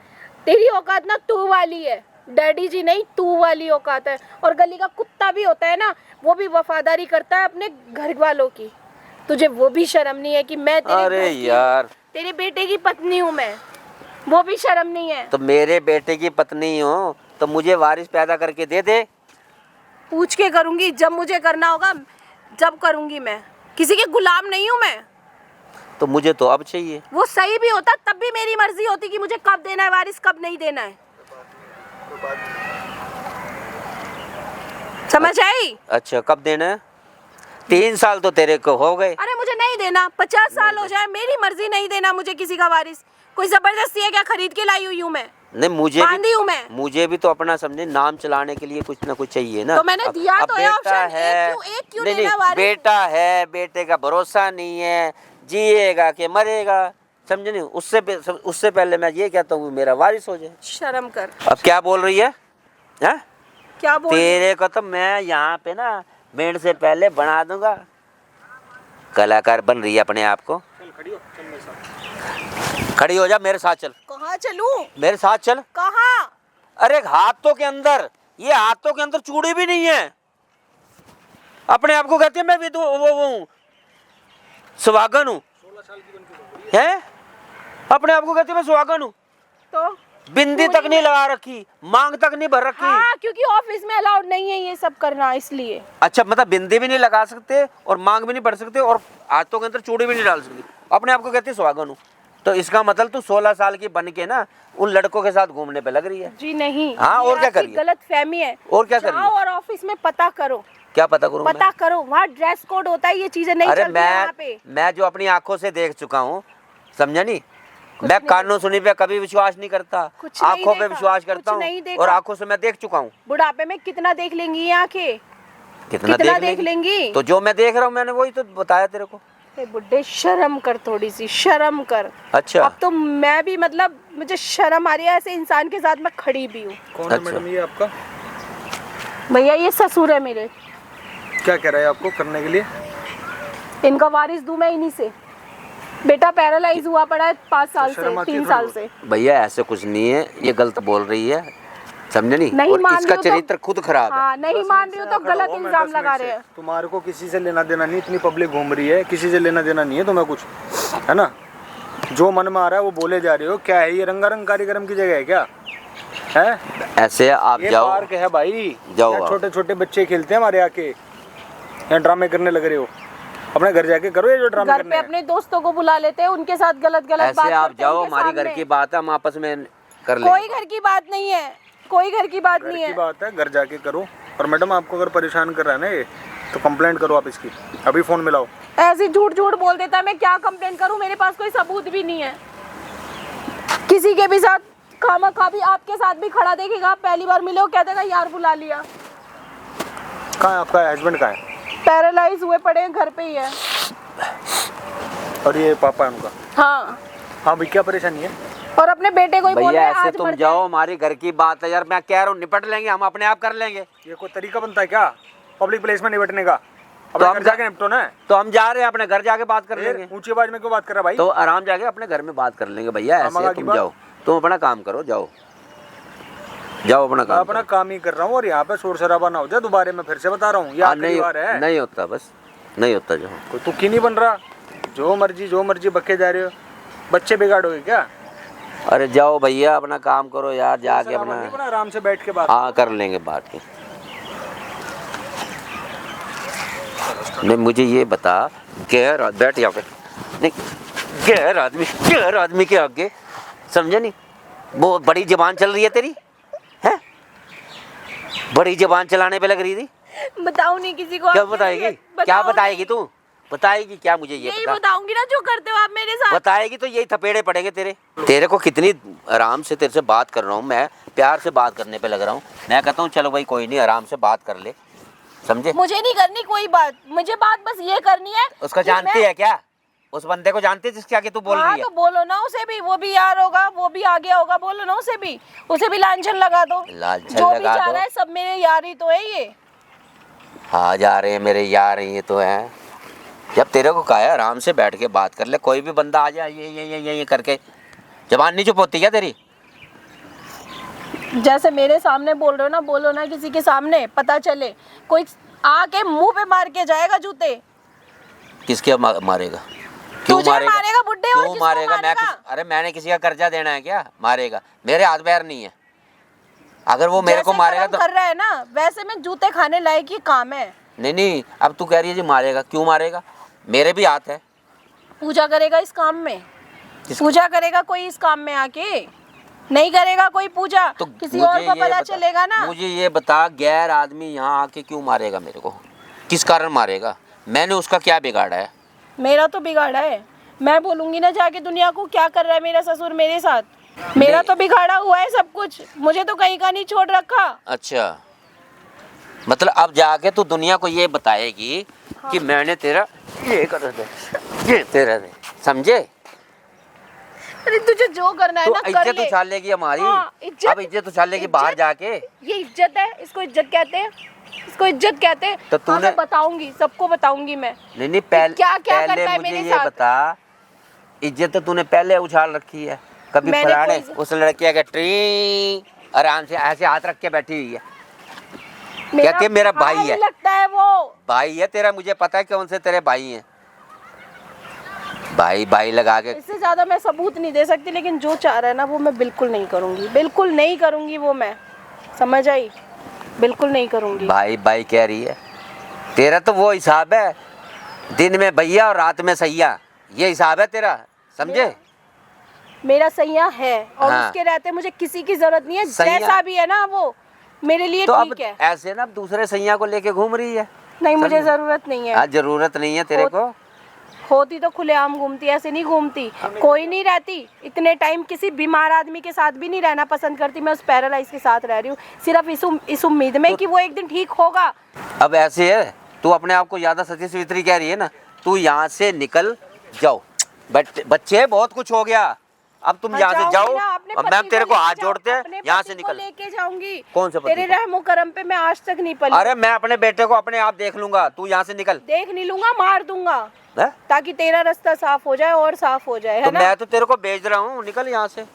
तेरी औकात ना तू वाली है, डैडी जी नहीं, तू वाली औकात है। और गली का कुत्ता भी होता है ना, वो भी वफादारी करता है अपने घर वालों की। तुझे वो भी शर्म नहीं है कि मैं तेरे अरे घर की, यार, तेरे बेटे की पत्नी हूँ मैं, वो भी शर्म नहीं है। तो मेरे बेटे की पत्नी हो तो मुझे वारिस पैदा करके दे दे। पूछ के करूंगी, जब मुझे करना होगा जब करूंगी। मैं किसी के गुलाम नहीं हूँ मैं। तो मुझे तो अब चाहिए। वो सही भी होता तब भी मेरी मर्जी होती कि मुझे कब देना है वारिस, कब नहीं देना है। समझ आई? अच्छा, कब देना है? 3 साल तो तेरे को हो गए। अरे मुझे नहीं देना, 50 साल हो जाए, मेरी मर्जी नहीं देना मुझे किसी का वारिस। कोई जबरदस्ती है क्या? खरीद के लाई हुई हूँ मैं, नहीं, बांधी हूँ मैं। मुझे भी तो अपना समझे नाम चलाने के लिए कुछ ना कुछ चाहिए ना। तो मैंने दिया अब तो है बेटा ऑप्शन, है। एक क्यों नहीं, लेना वारिस? बेटा है, बेटे का भरोसा नहीं है, जिएगा कि मरेगा, समझे नहीं? उससे पहले मैं ये कहता हूँ मेरा वारिस हो जाए। शर्म कर। अब क्या बोल रही है? हैं? क्या बोल रही है? तेरे को तो मैं यहाँ पे ना मेड से पहले बना दूंगा। कलाकार बन रही है अपने आप को। खड़ी हो जा, मेरे साथ चल। कहाँ चलूं? मेरे साथ चल। कहाँ? अरे हाथों के अंदर, ये हाथों के अंदर चूड़ी भी नहीं है। अपने आप को कहती है मैं भी तो वो सुहागन हूँ, है? अपने आप को कहती है मैं सुहागन हूँ। तो बिंदी तक नहीं लगा रखी, मांग तक नहीं भर रखी। हाँ, क्योंकि ऑफिस में अलाउड नहीं है ये सब करना, इसलिए। अच्छा, मतलब बिंदी भी नहीं लगा सकते और मांग भी नहीं भर सकते और हाथों के अंदर चूड़ी भी नहीं डाल सकती। अपने आप को कहती है सुहागन हूँ। तो इसका मतलब तू 16 साल की बन के ना उन लड़कों के साथ घूमने पे लग रही है। जी नहीं। हाँ, ये और क्या आपकी करिए? गलत फहमी है। और क्या करिए? जाओ और ऑफिस में पता करो। क्या पता करूँ मैं? पता करो, वहाँ ड्रेस कोड होता है, ये चीजें नहीं अरे चलती हैं यहाँ पे। मैं जो अपनी आंखों से देख चुका हूँ, समझा नहीं? मैं कानों सुनी पे कभी विश्वास नहीं करता, कुछ नहीं आंखों पे देखा, विश्वास करता कुछ नहीं हूँ देखा। और आंखों से मैं देख चुका हूँ। बुढ़ापे में कितना देख लेंगी ये आंखें? कितना देख लेंगी? तो जो मैं देख रहा हूँ मैंने वही तो बताया तेरे को। ए बुड्ढे, शर्म कर, थोड़ी सी शर्म कर। अच्छा, अब तो मैं भी, मतलब मुझे शर्म आ रही है, ऐसे इंसान के साथ मैं खड़ी भी हूँ। कौन है अच्छा। मैडम ये आपका? भैया ये ससुर है मेरे, क्या कह रहा है आपको करने के लिए? इनका वारिस दूं मैं इन्हीं से। बेटा पैरालाइज हुआ पड़ा है 5 साल से, 3 साल से। भैया ऐसे कुछ नहीं है, ये गलत बोल रही है, समझे नहीं? नहीं और मान इसका रही हो तो- चरित्र खुद खराब है। हाँ, नहीं मान रही हो तो गलत इल्जाम लगा रहे हैं। तुम्हारे को किसी से लेना देना नहीं, इतनी पब्लिक घूम रही है, किसी से लेना देना नहीं है तुम्हें कुछ, है ना? जो मन में आ रहा है वो बोले जा रहे हो। क्या है ये, रंगारंग कार्यक्रम की जगह है क्या? है ऐसे आप ये जाओ, पार्क है भाई, जाओ यहाँ आप। छोटे छोटे बच्चे खेलते हैं हमारे आके, यहाँ ड्रामे करने लग रहे हो। अपने घर जाके करो ये जो ड्रामे घर करने पे हैं। अपने दोस्तों को बुला लेते हैं, उनके साथ गलत बात ऐसे आप करते हैं जाओ, उनके हमारी घर सामने। की बात है, हम आपस में कर लेंगे। कोई घर की बात नहीं है, कोई घर की बात घर नहीं की है। बात है, घर जाके करो। और मैडम आपको अगर परेशान कर रहा है ना ये, तो कंप्लेंट करो आप इसकी, अभी फोन मिलाओ। ऐसे झूठ झूठ बोल देता है, मैं क्या कंप्लेन करूं? मेरे पास कोई सबूत भी नहीं है। किसी के भी साथ खामा खा भी, आपके साथ भी खड़ा देखेगा, आप पहली बार मिले हो कह देगा यार बुला लिया। कहाँ है आपका हस्बैंड? कहाँ है? पैरालाइज हुए पड़े हैं, घर पे ही है। और ये पापा है उनका? हाँ, हाँ भाई, क्या परेशानी है? और अपने बेटे को ही बोल भैया रहे हैं ऐसे आज तुम मर जाओ, जाए। हमारी घर की बात है यार, मैं कह रहा हूँ निपट लेंगे, हम अपने आप कर लेंगे। ये कोई तरीका बनता है क्या पब्लिक प्लेस में निपटने का? अब घर जाके निपटो ना। तो हम जा रहे हैं, अपने घर जाके बात कर फिर लेंगे। ऊंची आवाज में क्यों बात कर रहा भाई? तो आराम जाके अपने घर में बात कर लेंगे भैया। आमा ऐसे की तुम बात? जाओ, तुम अपना काम करो, जाओ जाओ अपना काम अपना काम ही कर रहा हूँ, और यहाँ पे शोर शराबा ना हो जाए दोबारा। मैं फिर से बता रहा हूँ, ये आखिरी बार है। नहीं होता, बस नहीं होता। जो कोई तुक्की नहीं बन रहा, जो मर्जी बके जा रहे हो। बच्चे बिगाड़ोगे क्या? अरे जाओ भैया, अपना काम करो यार, जाके नहीं बना, अपना। आराम से बैठ के बात। हाँ कर लेंगे बात के। नहीं मुझे ये बता, गैर बैठ यहाँ पे, नहीं गैर आदमी के आगे, समझे नहीं, वो बड़ी जबान चल रही है तेरी, है बड़ी जबान चलाने पे लग रही थी। बताओ नहीं किसी को। क्या आप बताएगी? बताओ क्या नहीं। बताएगी तू? बताएगी क्या मुझे? ये यही बता। बताऊंगी ना जो करते हो आप मेरे साथ। बताएगी तो यही थपेड़े पड़ेंगे तेरे। तेरे को कितनी आराम से तेरे से बात कर रहा हूँ मैं, प्यार से बात करने पे लग रहा हूँ। मैं कहता हूँ चलो भाई कोई नहीं, आराम से बात कर ले, समझे? मुझे नहीं करनी कोई बात, मुझे बात बस ये करनी है। उसका जानती है क्या? उस बंदे को जानती है जिसके आगे तू बोल हाँ, रही है? तो बोलो ना उसे भी, वो भी यार होगा, वो भी आगे होगा, बोलो ना उसे भी लांछन लगा दो। लांछन जो भी लगा जा दो। रहा है सब मेरे यार ही तो है ये। हाँ जा रहे हैं मेरे यार, ये तो है। जब तेरे को कहा है आराम से बैठ के बात कर ले, कोई भी बंदा आ जाए ये करके, जबान नहीं चुप होती क्या तेरी? जैसे मेरे सामने बोल रहे हो ना, बोलो ना किसी के सामने, पता चले कोई आके मुंह पे मार के जाएगा जूते। किसके मारेगा? क्यों तुझे मारेगा? मारेगा बुड्ढे, और क्यों किसको मारेगा? मारेगा? अरे मैंने किसी का कर्जा देना है क्या? मारेगा? मेरे हाथ पैर नहीं है। अगर वो मेरे को जैसे मारेगा कर्म तो कर रहा है ना, वैसे में जूते खाने लायक ही काम है। नहीं, अब तू कह रही है जी मारेगा, क्यों मारेगा? मेरे भी हाथ है। पूजा करेगा इस काम में? किस- पूजा करेगा कोई इस काम में आके? नहीं करेगा कोई पूजा, तो किसी मुझे और को ये पता बता- चलेगा ना। मुझे ये बता, गैर आदमी यहाँ आके क्यों मारेगा मेरे को? किस कारण मारेगा? मैंने उसका क्या बिगाड़ा है? मेरा तो बिगाड़ा है। मैं बोलूंगी ना जाके दुनिया को क्या कर रहा है मेरा ससुर मेरे साथ। मेरा तो बिगाड़ा हुआ है सब कुछ, मुझे तो कहीं का नहीं छोड़ रखा। अच्छा, मतलब अब जाके तू दुनिया को ये बताएगी कि मैंने तेरा ये कर दे, ये तेरा दे, समझे? अरे तुझे जो करना है तो ना कर इज्जत ले। उछाल लेगी हमारी। हाँ, इज्जत- अब इज्जत उछाल लेगी बाहर इज्जत- जाके। ये इज्जत है, इसको इज्जत कहते हैं, इसको इज्जत कहते हैं। तो हाँ, तूने- मैं बताऊंगी, सबको बताऊंगी मैं। नहीं पहले क्या पहले करता है मुझे मेरे ये साथ? बता, इज्जत तो तूने पहले उछाल रखी है। कभी मैंने फलाने कोई- उस लड़की के ट्री आराम से ऐसे हाथ रख के बैठी हुई है, कहती है मेरा भाई है। लगता है वो भाई है तेरा, मुझे पता है कौन से तेरे भाई हैं। भाई लगा के इससे ज्यादा मैं सबूत नहीं दे सकती, लेकिन जो चाह रहा है ना वो मैं बिल्कुल नहीं करूंगी, बिल्कुल नहीं करूंगी वो मैं, समझ आई? बिल्कुल नहीं करूंगी। भाई कह रही है। तेरा तो वो हिसाब है, दिन में भैया और रात में सैया, ये हिसाब है तेरा, समझे? मेरा सैया है और हाँ। उसके रहते मुझे किसी की जरूरत नहीं है। सैया- जैसा भी है ना वो मेरे लिए तो अब ठीक है। ऐसे ना अब दूसरे सैया को लेके घूम रही है। नहीं, मुझे समझे? जरूरत नहीं है। आज जरूरत नहीं है तेरे को। होती तो खुलेआम घूमती, ऐसे नहीं घूमती। कोई नहीं रहती इतने टाइम, किसी बीमार आदमी के साथ भी नहीं रहना पसंद करती। मैं उस पैरालाइज के साथ रह रही हूँ सिर्फ इस उम्मीद में कि वो एक दिन ठीक होगा। अब ऐसे है, तू अपने आप को ज्यादा सती सावित्री कह रही है ना, तू यहाँ से निकल जाओ। बच्चे बहुत कुछ हो गया, अब तुम यहाँ से जाओ। और मैम तेरे को हाथ जोड़ते हैं, यहाँ से निकल। लेके जाऊंगी। कौन सा पति तेरे को? रहमो करम पे मैं आज तक नहीं पली। अरे मैं अपने बेटे को अपने आप देख लूंगा, तू यहाँ से निकल। देख नहीं लूंगा, मार दूंगा है? ताकि तेरा रास्ता साफ हो जाए और साफ हो जाए, है तो ना? मैं तो तेरे को भेज रहा हूँ, निकल यहाँ से।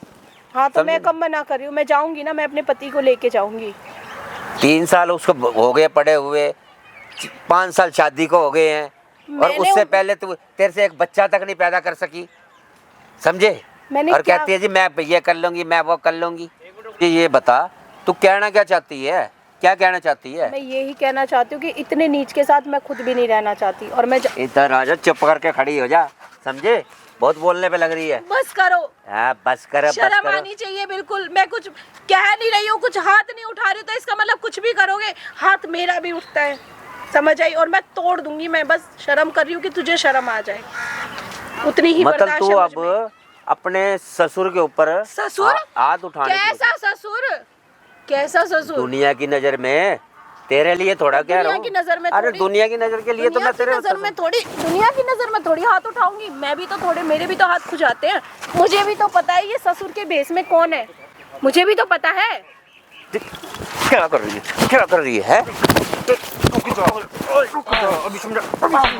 हाँ तो समझे मैं ना? कब मना कर रही हूँ? मैं जाऊंगी ना, मैं अपने पति को लेके जाऊंगी। 3 साल उसको हो गए पड़े हुए, 5 साल शादी को हो गए हैं, और मैंने उससे उन- पहले तू तेरे से एक बच्चा तक नहीं पैदा कर सकी, समझे? मैंने और क्या- कहती है जी मैं ये कर लूंगी, मैं वो कर लूंगी। ये बता तू कहना क्या चाहती है, क्या कहना चाहती है? मैं यही कहना चाहती हूँ कि इतने नीच के साथ मैं खुद भी नहीं रहना चाहती। और मैं इधर आ जा, चुप करके खड़ी हो जा, समझे? बहुत बोलने पे लग रही है। बस करो, हाँ बस कर, बस शर्म करो। आनी चाहिए बिल्कुल। मैं कुछ कह नहीं रही हूँ, कुछ हाथ नहीं उठा रही हूँ, तो इसका मतलब कुछ भी करोगे हाथ मेरा भी उठता है, समझ आई? और मैं तोड़ दूंगी। मैं बस शर्म कर रही हूँ कि तुझे शर्म आ जाए, उतनी ही मतलब बर्दाश्त तू है अब मुझ में। अपने ससुर के ऊपर ससुर? हाथ उठाने की कैसा ससुर? कैसा ससुर? दुनिया की नजर में तेरे लिए थोड़ा कह रहा दुनिया हूँ। की नजर में अरे थोड़ी- दुनिया की नजर के लिए तो दुनिया मैं की तेरे नजर में थोड़ी, दुनिया की नजर में थोड़ी हाथ उठाऊंगी। मैं भी तो थोड़े, मेरे भी तो हाथ खुजाते हैं। मुझे भी तो पता है ये ससुर के भेष में कौन है, मुझे भी तो पता है। क्या कर रही है, क्या कर रही है? तू अभी समझा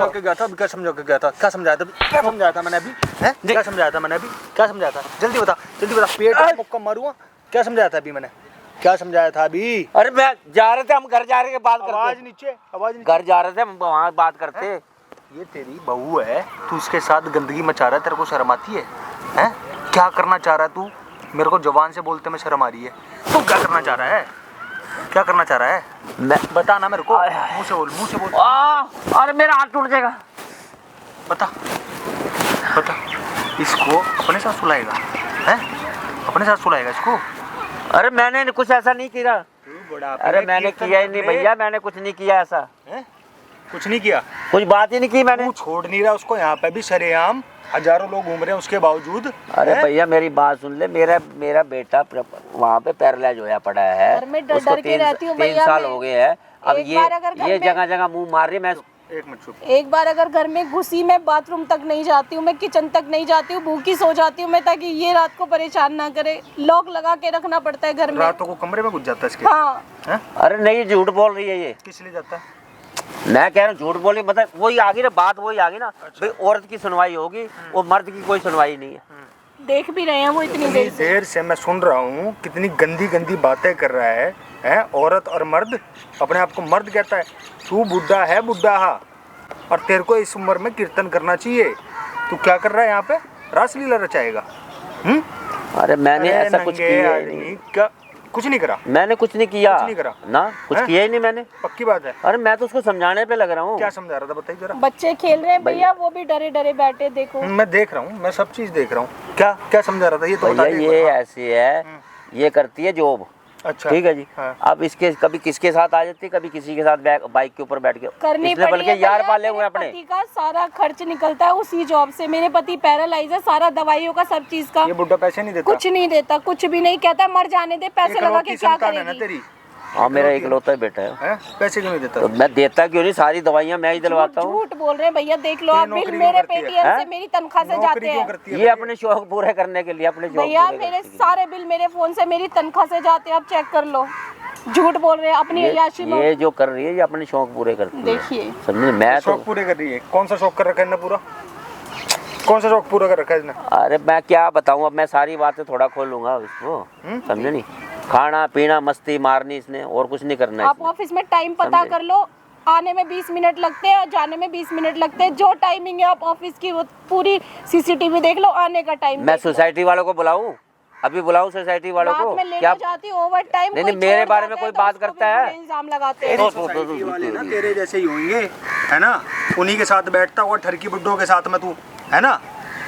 के गया था, अभी क्या समझा के गया था, क्या समझाया था, क्या समझाया था मैंने अभी, हैं? क्या समझाया था मैंने अभी, क्या समझाया था, जल्दी बता, पेट में मुक्का मारूंगा, क्या समझाया था अभी मैंने, क्या समझाया था अभी? अरे मैं जा रहे थे, हम घर जा रहे थे, बात करते, आवाज नीचे, घर जा रहे थे, हम वहाँ बात करते। ये तेरी बहू है, तू उसके साथ गंदगी मचा रहा है, तेरे को शर्म आती है? हैं? क्या करना चाह रहा है तू? मेरे को जवान से बोलते में शर्म आ रही है। तू क्या करना चाह रहा है? क्या करना चाह रहा है? मैं बता ना मेरे को, मुंह से बोल, मुंह से बोल। अरे मेरा हाथ टूट जाएगा। बता, बता, इसको अपने साथ सुलाएगा, हैं? अपने साथ सुलाएगा इसको? अरे मैंने कुछ ऐसा नहीं किया। अरे मैंने किया ही नहीं भैया, मैंने कुछ नहीं किया ऐसा। कुछ नहीं किया, कुछ बात ही नहीं की मैंने। तू छोड़ नहीं रहा उसको, यहाँ पे भी सरेआम हजारों लोग घूम रहे हैं उसके बावजूद। अरे भैया मेरी बात सुन ले, मेरा बेटा वहाँ पे पैरालाइज होया पड़ा है, घर में डर के रहती हूँ 3 भैया साल मैं। हो गए हैं। अब ये जगह जगह मुंह मार रही है। मैं एक मिनट चुप। एक बार अगर घर में घुसी, मैं बाथरूम तक नहीं जाती हूँ, मैं किचन तक नहीं जाती हूँ, भूखी सो जाती हूँ मैं, ताकि ये रात को परेशान ना करे। लॉक लगा के रखना पड़ता है घर में। रातों को कमरे में घुस जाता है इसके? हाँ। हैं? अरे नहीं, झूठ बोल रही है ये। किस लिए जाता है? मैं कह रहा हूँ झूठ बोली, मतलब वही आ गई ना बात, वही आ गई ना भाई, औरत की सुनवाई होगी और मर्द की कोई सुनवाई नहीं है। देख भी रहे हैं वो इतनी इतनी देर से मैं सुन रहा हूँ, कितनी गंदी गंदी बातें कर रहा है, हैं? औरत और मर्द, अपने आप को मर्द कहता है। तू बुढ़ा है, बुढ़ा हा, और तेरे को इस उम्र में कीर्तन करना चाहिए। तू क्या कर रहा है यहाँ पे? रासलीला रचाएगा? अरे मैंने ऐसा कुछ किया ही नहीं। नहीं। क्या कुछ नहीं करा? मैंने कुछ नहीं किया। कुछ नहीं करा ना, कुछ किया ही नहीं मैंने। पक्की बात है? अरे मैं तो उसको समझाने पे लग रहा हूँ। क्या समझा रहा था बताइए जरा। बच्चे खेल रहे हैं भैया, वो भी डरे डरे बैठे, देखो। मैं देख रहा हूँ, मैं सब चीज देख रहा हूँ। क्या क्या समझा रहा था ये तो बता भैया दे। ये ऐसी है, ये करती है जॉब। अच्छा, ठीक है जी। हाँ। अब इसके कभी किसके साथ आ जाती है, कभी किसी के साथ बाइक के ऊपर बैठ के। करनी इसने पड़ी बल्कि है यार भैया, पाले हुए मेरे अपने। पति का सारा खर्च निकलता है उसी जॉब से। मेरे पति पैरालाइज है, सारा दवाइयों का, सब चीज का। ये बुढ़ा पैसे नहीं देता? कुछ नहीं देता, कुछ भी नहीं कहता, मर जाने दे, पैसे लगा के क्या संतान है ना करेगी। तेरी? हाँ मेरा इकलौता बेटा है। हैं? पैसे क्यों नहीं देता? तो मैं देता क्यों नहीं, सारी दवाइयाँ मैं ही दिलवाता हूँ। झूठ बोल रहे हैं भैया, देख लो ये आप, बिल नौकरी मेरे क्यों करती है? पेटीएम से, मेरी तनख्वाह से नौकरी जाते क्यों हैं करती है? ये अपने शौक पूरे करने के लिए, अपने शौक भैया। पूरे मेरे करने के लिए। सारे बिल मेरे फोन से, मेरी तनख्वाह से जाते हैं, आप चेक कर लो। झूठ बोल रहे हैं अपनी अय्याशी में। ये जो कर रही है ये अपने शौक पूरे करती है। देखिए समझे, मैं तो शौक पूरे कर रही है। कौन सा शौक कर रखा है ना पूरा? कौन सा शौक पूरा कर रखा है इसने? अरे मैं क्या बताऊँ, अब मैं सारी बातें थोड़ा खोलूंगा इसको। समझे नहीं, खाना पीना मस्ती मारनी इसने, और कुछ नहीं करना है आप इसने। ऑफिस में टाइम पता समझे। कर लो, आने में 20 मिनट लगते हैं और जाने में 20 मिनट लगते हैं। जो टाइमिंग है आप ऑफिस की, वो पूरी सीसीटीवी देख लो, आने का टाइम। मैं सोसाइटी वालों को बुलाऊं, अभी बुलाऊं सोसाइटी वालों को? रात में लेने क्या जाती ओवर टाइम। नहीं, नहीं, मेरे बारे में कोई बात करता है? इल्जाम लगाते हैं। सोसाइटी वाले ना तेरे जैसे ही होंगे, है ना? उन्हीं के साथ बैठता हुआ, ठरकी बुड्ढों के साथ में तू, है ना?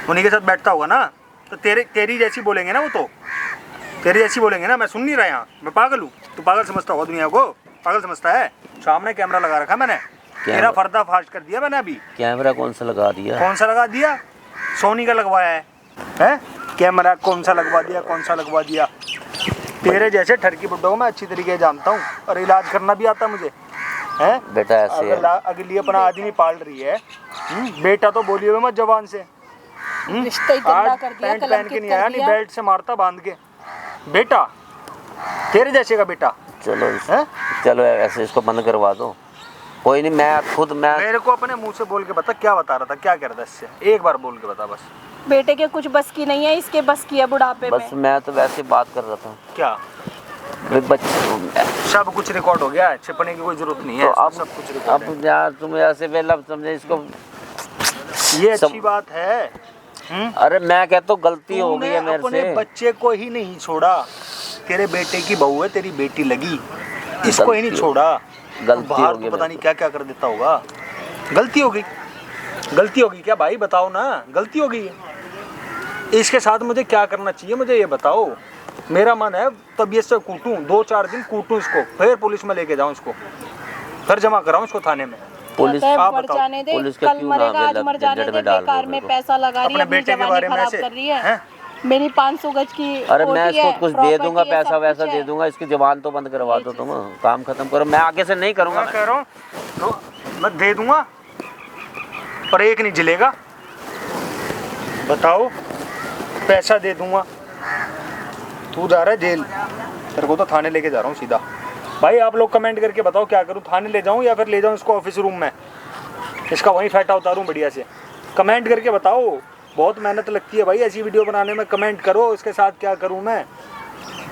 उन्हीं के साथ बैठता होगा ना, तो तेरी जैसी बोलेंगे ना वो, तो तेरी जैसी बोलेंगे ना। मैं सुन नहीं रहा यहाँ, मैं पागल हूँ? तू पागल समझता होगा दुनिया को? पागल समझता है? सामने कैमरा लगा रखा मैंने, तेरा पर्दाफाश कर दिया मैंने अभी। कैमरा कौन सा लगा दिया? कौन सा लगा दिया? सोनी का लगवाया है, हैं? कैमरा कौन सा लगवा दिया, कौन सा लगवा दिया? तेरे जैसे ठरकी बुड्ढों को मैं अच्छी तरीके से जानता हूँ, और इलाज करना भी आता मुझे, हैं? बेटा ऐसे है। अगली अपना आदमी पाल रही है। बेटा तो बोलिए मत जबान से। रिश्ता ही गंदा कर दिया, पैंट पहन के कलंकित नहीं आया, कर नहीं दिया। बेल्ट से मारता बांध के। बेटा तेरे जैसे का बेटा। चलो हैं? चलो ऐसे इसको बंद करवा दो। कोई नहीं, मैं खुद मेरे को अपने मुंह से बोल के बता, क्या बता रहा था, क्या कर रहा था इससे? एक बार बोल के बता बस। बेटे के कुछ बस की नहीं है, इसके बस की है बुढ़ापे बस में। मैं तो वैसे बात कर रहा था। क्या भाई बच्चे सब कुछ रिकॉर्ड हो गया है, छिपने की कोई जरूरत नहीं है। तो अब सब कुछ रिकॉर्ड है। अब यार तुम ऐसे बेलब समझे इसको। ये अच्छी बात है। अरे मैं कहता हूँ गलती हो गई है तूने मेरे अपने से। बच्चे को ही नहीं छोड़ा। तेरे बेटे की बहू है, तेरी बेटी लगी, इसको ही नहीं छोड़ा। गलती बाहर हो गई तो पता मेरे नहीं क्या क्या कर देता होगा। गलती होगी, गलती होगी क्या भाई? बताओ ना, गलती होगी। इसके साथ मुझे क्या करना चाहिए, मुझे ये बताओ। मेरा मन है तबीयत से कूटूं, 2-4 दिन कूटूं इसको, फिर पुलिस में लेके जाऊं इसको, फिर जमा कराऊं इसको थाने में। पुलिस कहता है आप बढ़ बताओ, जाने दे, पुलिस का कल क्यों मरेगा, नाम आज है मर जाने झंझट दे, में डाल बेकार दो में उसको। पैसा लगा रही है, अपने अपनी बेटे के जवानी बारे में खराब ऐसे, कर रही हैं? है। मेरी 500 गज की अरे मैं कोठी इसको है, कुछ दे प्रॉपर्टी दूंगा, है, पैसा सब वैसा कुछ दे है। दूंगा, इसकी जबान तो बंद करवा दो तुम, काम खत्म करो। मैं आगे से नहीं करूंगा। मैं कह रहा हूँ तो मैं दे दूंगा, पर एक नहीं जिलेगा। बताओ, पैसा दे दूंगा, तू जा रहा है जेल, तेरे को तो थाने लेके जा रहा हूँ सीधा। भाई आप लोग कमेंट करके बताओ क्या करूँ, थाने ले जाऊँ या फिर ले जाऊँ इसको ऑफिस रूम में, इसका वहीं फैटा उतारूँ बढ़िया से। कमेंट करके बताओ, बहुत मेहनत लगती है भाई ऐसी वीडियो बनाने में। कमेंट करो इसके साथ क्या करूँ मैं।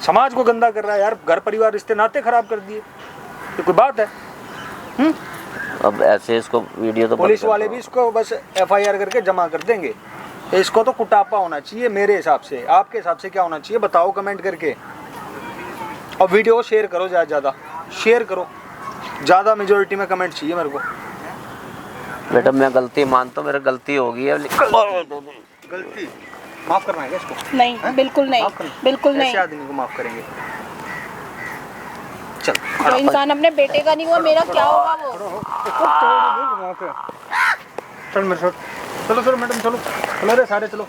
समाज को गंदा कर रहा है यार, घर परिवार रिश्ते नाते खराब कर दिए, ये कोई बात है? अब ऐसे इसको वीडियो तो पुलिस वाले भी इसको बस FIR करके जमा कर देंगे। इसको तो कुटापा होना चाहिए मेरे हिसाब से। आपके हिसाब से क्या होना चाहिए बताओ कमेंट करके। और वीडियो शेयर करो, ज़्यादा ज़्यादा शेयर करो, ज़्यादा मेजोरिटी में कमेंट चाहिए मेरे को। बेटा मैं गलती मानता हूँ, मेरी गलती होगी है। गलती माफ़ करना है क्या इसको? नहीं हैं? बिल्कुल नहीं, माफ़ करना? बिल्कुल नहीं। ऐसे आदमी को माफ़ करेंगे? चल जो इंसान अपने बेटे का नहीं हुआ, मेरा क्या होगा वो? चल मेरे साथ चलो, चलो मैडम चलो, चलो रे सारे चलो।